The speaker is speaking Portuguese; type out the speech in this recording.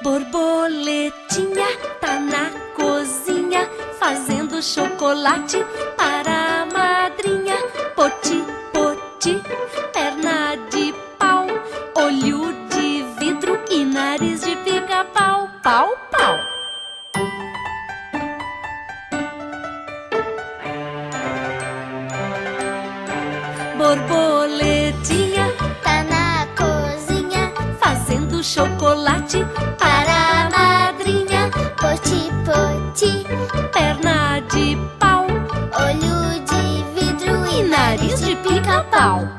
Borboletinha tá na cozinha fazendo chocolate para a madrinha. Poti, poti, perna de pau, olho de vidro e nariz de pica-pau. Pau, pau. Borboletinha Tá na cozinha fazendo chocolate para a madrinha. Poti, poti, Perna de pau olho de vidro e nariz de pica-pau.